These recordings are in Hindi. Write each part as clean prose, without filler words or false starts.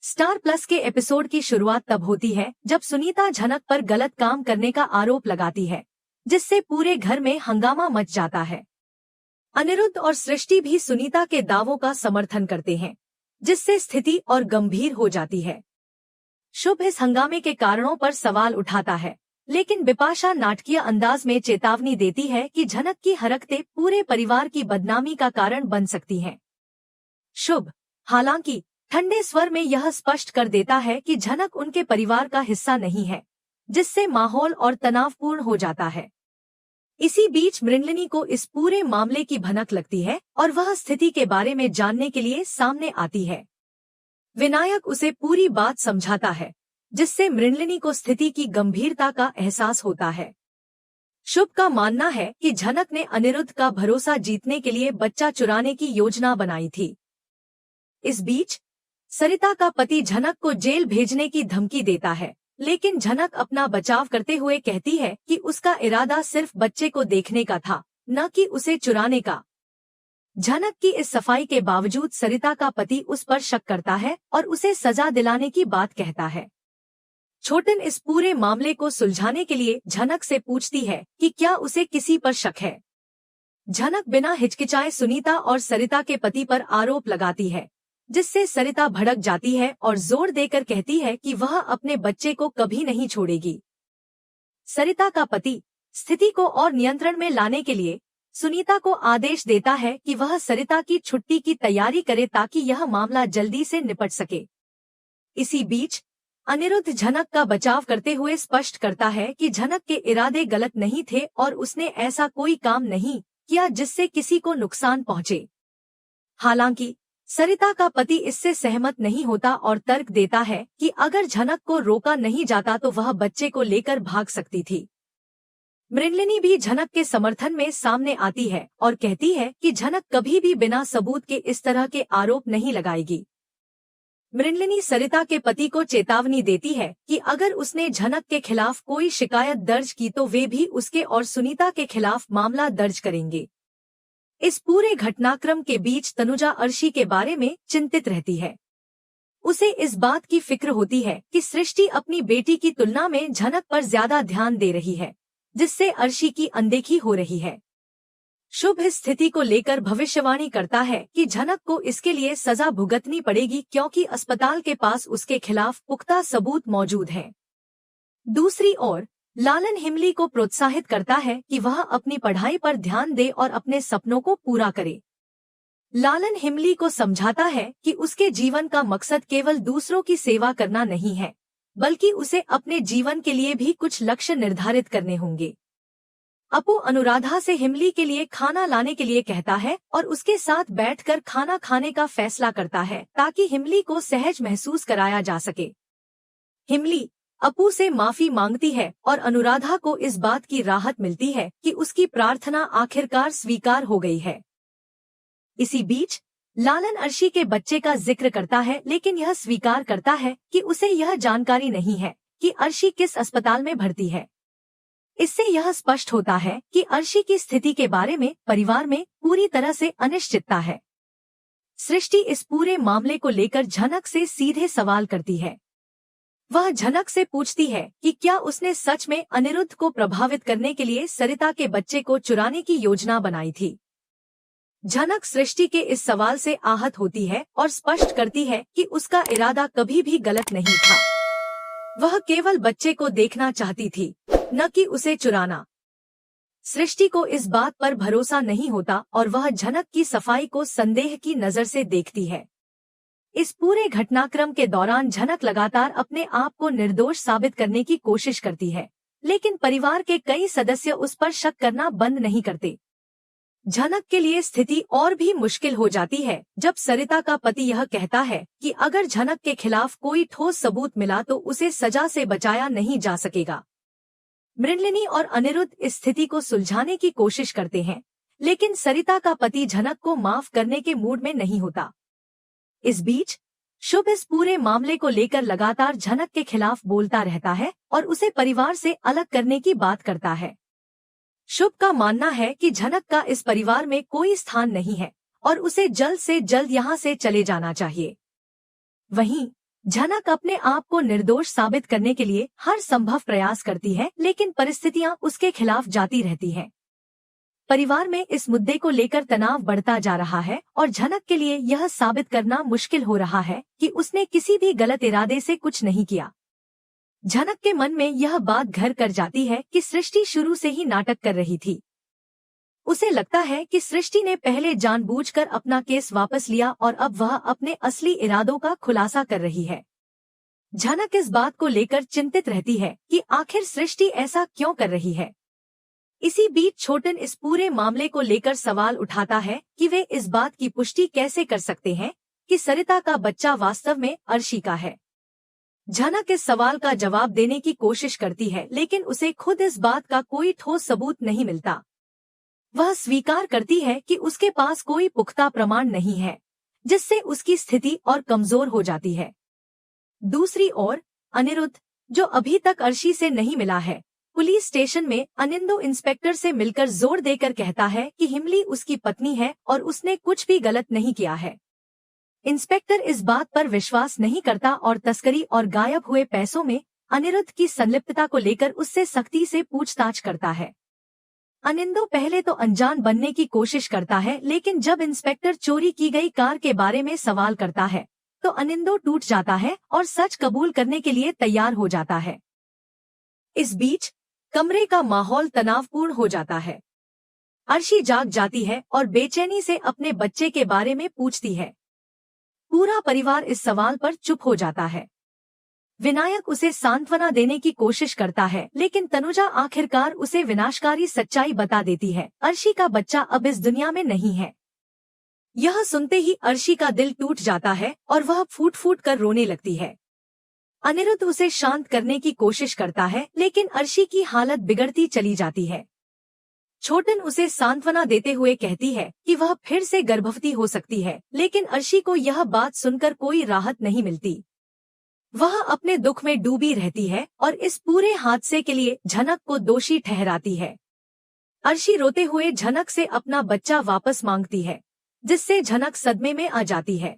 स्टार प्लस के एपिसोड की शुरुआत तब होती है जब सुनीता झनक पर गलत काम करने का आरोप लगाती है, जिससे पूरे घर में हंगामा मच जाता है। अनिरुद्ध और सृष्टि भी सुनीता के दावों का समर्थन करते हैं, जिससे स्थिति और गंभीर हो जाती है। शुभ इस हंगामे के कारणों पर सवाल उठाता है, लेकिन बिपाशा नाटकीय अंदाज में चेतावनी देती है कि झनक की हरकतें पूरे परिवार की बदनामी का कारण बन सकती हैं। शुभ, हालांकि, ठंडे स्वर में यह स्पष्ट कर देता है कि झनक उनके परिवार का हिस्सा नहीं है, जिससे माहौल और तनावपूर्ण हो जाता है। इसी बीच मृणलिनी को इस पूरे मामले की भनक लगती है और वह स्थिति के बारे में जानने के लिए सामने आती है। विनायक उसे पूरी बात समझाता है, जिससे मृणलिनी को स्थिति की गंभीरता का एहसास होता है। शुभ का मानना है कि झनक ने अनिरुद्ध का भरोसा जीतने के लिए बच्चा चुराने की योजना बनाई थी। इस बीच सरिता का पति झनक को जेल भेजने की धमकी देता है, लेकिन झनक अपना बचाव करते हुए कहती है कि उसका इरादा सिर्फ बच्चे को देखने का था, न कि उसे चुराने का। झनक की इस सफाई के बावजूद सरिता का पति उस पर शक करता है और उसे सजा दिलाने की बात कहता है। छोटन इस पूरे मामले को सुलझाने के लिए झनक से पूछती है कि क्या उसे किसी पर शक है। झनक बिना हिचकिचाए सुनीता और सरिता के पति पर आरोप लगाती है, जिससे सरिता भड़क जाती है और जोर देकर कहती है कि वह अपने बच्चे को कभी नहीं छोड़ेगी। सरिता का पति स्थिति को और नियंत्रण में लाने के लिए सुनीता को आदेश देता है कि वह सरिता की छुट्टी की तैयारी करे ताकि यह मामला जल्दी से निपट सके। इसी बीच अनिरुद्ध झनक का बचाव करते हुए स्पष्ट करता है कि झनक के इरादे गलत नहीं थे और उसने ऐसा कोई काम नहीं किया जिससे किसी को नुकसान पहुंचे। हालांकि सरिता का पति इससे सहमत नहीं होता और तर्क देता है कि अगर झनक को रोका नहीं जाता तो वह बच्चे को लेकर भाग सकती थी। मृणलिनी भी झनक के समर्थन में सामने आती है और कहती है कि झनक कभी भी बिना सबूत के इस तरह के आरोप नहीं लगाएगी। मृणलिनी सरिता के पति को चेतावनी देती है कि अगर उसने झनक के खिलाफ कोई शिकायत दर्ज की तो वे भी उसके और सुनीता के खिलाफ मामला दर्ज करेंगे। इस पूरे घटनाक्रम के बीच तनुजा अर्शी के बारे में चिंतित रहती है। उसे इस बात की फिक्र होती है कि सृष्टि अपनी बेटी की तुलना में झनक पर ज्यादा ध्यान दे रही है, जिससे अर्शी की अनदेखी हो रही है। शुभ इस स्थिति को लेकर भविष्यवाणी करता है कि झनक को इसके लिए सजा भुगतनी पड़ेगी क्योंकि अस्पताल के पास उसके खिलाफ पुख्ता सबूत मौजूद हैं। दूसरी ओर लालन हिमली को प्रोत्साहित करता है कि वह अपनी पढ़ाई पर ध्यान दे और अपने सपनों को पूरा करे। लालन हिमली को समझाता है कि उसके जीवन का मकसद केवल दूसरों की सेवा करना नहीं है, बल्कि उसे अपने जीवन के लिए भी कुछ लक्ष्य निर्धारित करने होंगे। अपू अनुराधा से हिमली के लिए खाना लाने के लिए कहता है और उसके साथ बैठकर खाना खाने का फैसला करता है ताकि हिमली को सहज महसूस कराया जा सके। हिमली अपू से माफी मांगती है और अनुराधा को इस बात की राहत मिलती है कि उसकी प्रार्थना आखिरकार स्वीकार हो गई है। इसी बीच लालन अर्शी के बच्चे का जिक्र करता है, लेकिन यह स्वीकार करता है कि उसे यह जानकारी नहीं है कि अर्शी किस अस्पताल में भर्ती है। इससे यह स्पष्ट होता है कि अर्शी की स्थिति के बारे में परिवार में पूरी तरह से अनिश्चितता है। सृष्टि इस पूरे मामले को लेकर झनक से सीधे सवाल करती है। वह झनक से पूछती है कि क्या उसने सच में अनिरुद्ध को प्रभावित करने के लिए सरिता के बच्चे को चुराने की योजना बनाई थी। झनक सृष्टि के इस सवाल से आहत होती है और स्पष्ट करती है कि उसका इरादा कभी भी गलत नहीं था। वह केवल बच्चे को देखना चाहती थी, न कि उसे चुराना। सृष्टि को इस बात पर भरोसा नहीं होता और वह झनक की सफाई को संदेह की नजर से देखती है। इस पूरे घटनाक्रम के दौरान झनक लगातार अपने आप को निर्दोष साबित करने की कोशिश करती है, लेकिन परिवार के कई सदस्य उस पर शक करना बंद नहीं करते। झनक के लिए स्थिति और भी मुश्किल हो जाती है जब सरिता का पति यह कहता है कि अगर झनक के खिलाफ कोई ठोस सबूत मिला तो उसे सजा से बचाया नहीं जा सकेगा। मृणलिनी और अनिरुद्ध इस स्थिति को सुलझाने की कोशिश करते हैं, लेकिन सरिता का पति झनक को माफ करने के मूड में नहीं होता। इस बीच शुभ इस पूरे मामले को लेकर लगातार झनक के खिलाफ बोलता रहता है और उसे परिवार से अलग करने की बात करता है। शुभ का मानना है कि झनक का इस परिवार में कोई स्थान नहीं है और उसे जल्द से जल्द यहाँ से चले जाना चाहिए। वहीं झनक अपने आप को निर्दोष साबित करने के लिए हर संभव प्रयास करती है, लेकिन परिस्थितियां उसके खिलाफ जाती रहती हैं। परिवार में इस मुद्दे को लेकर तनाव बढ़ता जा रहा है और झनक के लिए यह साबित करना मुश्किल हो रहा है कि उसने किसी भी गलत इरादे से कुछ नहीं किया। झनक के मन में यह बात घर कर जाती है कि सृष्टि शुरू से ही नाटक कर रही थी। उसे लगता है कि सृष्टि ने पहले जानबूझकर अपना केस वापस लिया और अब वह अपने असली इरादों का खुलासा कर रही है। झनक इस बात को लेकर चिंतित रहती है कि आखिर सृष्टि ऐसा क्यों कर रही है। इसी बीच छोटन इस पूरे मामले को लेकर सवाल उठाता है कि वे इस बात की पुष्टि कैसे कर सकते हैं कि सरिता का बच्चा वास्तव में अर्शी का है। झनक इस सवाल का जवाब देने की कोशिश करती है, लेकिन उसे खुद इस बात का कोई ठोस सबूत नहीं मिलता। वह स्वीकार करती है कि उसके पास कोई पुख्ता प्रमाण नहीं है, जिससे उसकी स्थिति और कमजोर हो जाती है। दूसरी ओर अनिरुद्ध, जो अभी तक अर्शी से नहीं मिला है, पुलिस स्टेशन में अनिंदो इंस्पेक्टर से मिलकर जोर देकर कहता है कि हिमली उसकी पत्नी है और उसने कुछ भी गलत नहीं किया है। इंस्पेक्टर इस बात पर विश्वास नहीं करता और तस्करी और गायब हुए पैसों में अनिरुद्ध की संलिप्तता को लेकर उससे सख्ती से पूछताछ करता है। अनिंदो पहले तो अनजान बनने की कोशिश करता है, लेकिन जब इंस्पेक्टर चोरी की गई कार के बारे में सवाल करता है तो अनिंदो टूट जाता है और सच कबूल करने के लिए तैयार हो जाता है। इस बीच कमरे का माहौल तनावपूर्ण हो जाता है। अर्शी जाग जाती है और बेचैनी से अपने बच्चे के बारे में पूछती है। पूरा परिवार इस सवाल पर चुप हो जाता है। विनायक उसे सांत्वना देने की कोशिश करता है, लेकिन तनुजा आखिरकार उसे विनाशकारी सच्चाई बता देती है। अर्शी का बच्चा अब इस दुनिया में नहीं है। यह सुनते ही अर्शी का दिल टूट जाता है और वह फूट फूट कर रोने लगती है। अनिरुद्ध उसे शांत करने की कोशिश करता है, लेकिन अर्शी की हालत बिगड़ती चली जाती है। छोटन उसे सांत्वना देते हुए कहती है कि वह फिर से गर्भवती हो सकती है, लेकिन अर्शी को यह बात सुनकर कोई राहत नहीं मिलती। वह अपने दुख में डूबी रहती है और इस पूरे हादसे के लिए झनक को दोषी ठहराती है। अर्शी रोते हुए झनक से अपना बच्चा वापस मांगती है, जिससे झनक सदमे में आ जाती है।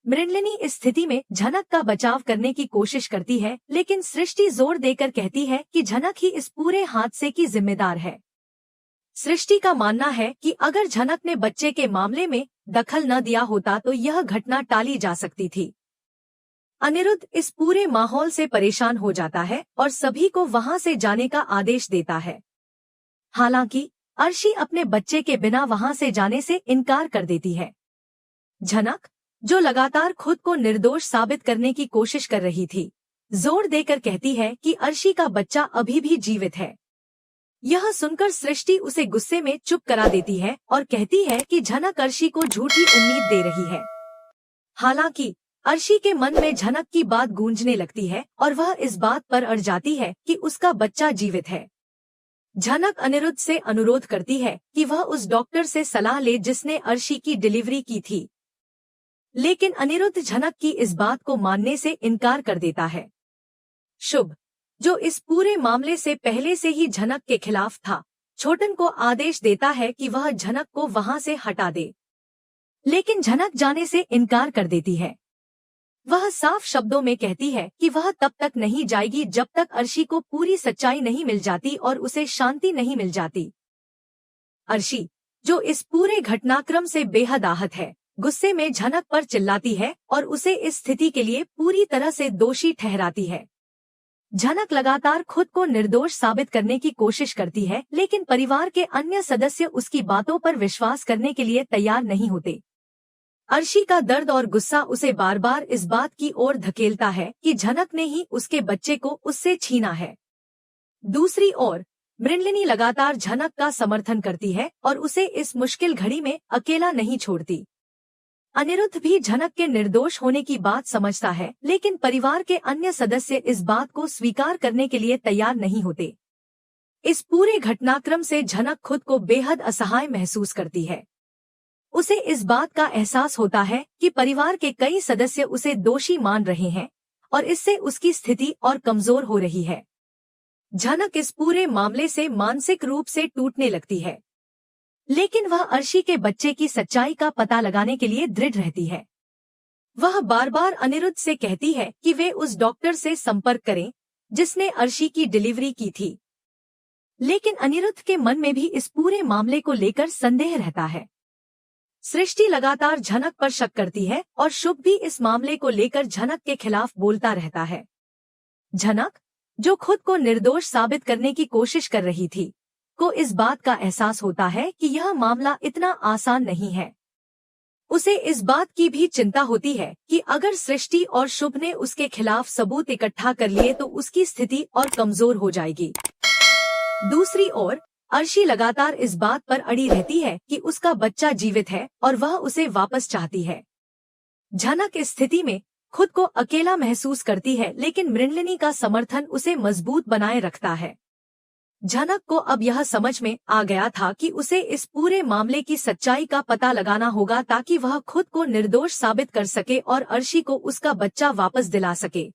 मृणलिनी इस स्थिति में झनक का बचाव करने की कोशिश करती है, लेकिन सृष्टि जोर देकर कहती है कि झनक ही इस पूरे हादसे की जिम्मेदार है। सृष्टि का मानना है कि अगर झनक ने बच्चे के मामले में दखल न दिया होता तो यह घटना टाली जा सकती थी। अनिरुद्ध इस पूरे माहौल से परेशान हो जाता है और सभी को वहां से जाने का आदेश देता है। हालांकि अर्शी अपने बच्चे के बिना वहां से जाने से इनकार कर देती है। झनक, जो लगातार खुद को निर्दोष साबित करने की कोशिश कर रही थी, जोर देकर कहती है कि अर्शी का बच्चा अभी भी जीवित है। यह सुनकर सृष्टि उसे गुस्से में चुप करा देती है और कहती है कि झनक अर्शी को झूठी उम्मीद दे रही है। हालांकि अर्शी के मन में झनक की बात गूंजने लगती है और वह इस बात पर अड़ जाती है कि उसका बच्चा जीवित है। झनक अनिरुद्ध से अनुरोध करती है कि वह उस डॉक्टर से सलाह ले जिसने अर्शी की डिलीवरी की थी, लेकिन अनिरुद्ध झनक की इस बात को मानने से इनकार कर देता है। शुभ, जो इस पूरे मामले से पहले से ही झनक के खिलाफ था, छोटन को आदेश देता है कि वह झनक को वहां से हटा दे, लेकिन झनक जाने से इनकार कर देती है। वह साफ शब्दों में कहती है कि वह तब तक नहीं जाएगी जब तक अर्शी को पूरी सच्चाई नहीं मिल जाती और उसे शांति नहीं मिल जाती। अर्शी, जो इस पूरे घटनाक्रम से बेहद आहत है, गुस्से में झनक पर चिल्लाती है और उसे इस स्थिति के लिए पूरी तरह से दोषी ठहराती है। झनक लगातार खुद को निर्दोष साबित करने की कोशिश करती है, लेकिन परिवार के अन्य सदस्य उसकी बातों पर विश्वास करने के लिए तैयार नहीं होते। अर्शी का दर्द और गुस्सा उसे बार बार इस बात की ओर धकेलता है कि झनक ने ही उसके बच्चे को उससे छीना है। दूसरी ओर मृणलिनी लगातार झनक का समर्थन करती है और उसे इस मुश्किल घड़ी में अकेला नहीं छोड़ती। अनिरुद्ध भी झनक के निर्दोष होने की बात समझता है, लेकिन परिवार के अन्य सदस्य इस बात को स्वीकार करने के लिए तैयार नहीं होते। इस पूरे घटनाक्रम से झनक खुद को बेहद असहाय महसूस करती है। उसे इस बात का एहसास होता है कि परिवार के कई सदस्य उसे दोषी मान रहे हैं और इससे उसकी स्थिति और कमजोर हो रही है। झनक इस पूरे मामले से मानसिक रूप से टूटने लगती है, लेकिन वह अर्शी के बच्चे की सच्चाई का पता लगाने के लिए दृढ़ रहती है। वह बार बार अनिरुद्ध से कहती है कि वे उस डॉक्टर से संपर्क करें जिसने अर्शी की डिलीवरी की थी। लेकिन अनिरुद्ध के मन में भी इस पूरे मामले को लेकर संदेह रहता है। सृष्टि लगातार झनक पर शक करती है और शुभ भी इस मामले को लेकर झनक के खिलाफ बोलता रहता है। झनक, जो खुद को निर्दोष साबित करने की कोशिश कर रही थी, को इस बात का एहसास होता है कि यह मामला इतना आसान नहीं है। उसे इस बात की भी चिंता होती है कि अगर सृष्टि और शुभ ने उसके खिलाफ सबूत इकट्ठा कर लिए तो उसकी स्थिति और कमजोर हो जाएगी। दूसरी ओर अर्शी लगातार इस बात पर अड़ी रहती है कि उसका बच्चा जीवित है और वह उसे वापस चाहती है। झनक इस स्थिति में खुद को अकेला महसूस करती है, लेकिन मृणलिनी का समर्थन उसे मजबूत बनाए रखता है। झनक को अब यह समझ में आ गया था कि उसे इस पूरे मामले की सच्चाई का पता लगाना होगा ताकि वह खुद को निर्दोष साबित कर सके और अर्शी को उसका बच्चा वापस दिला सके।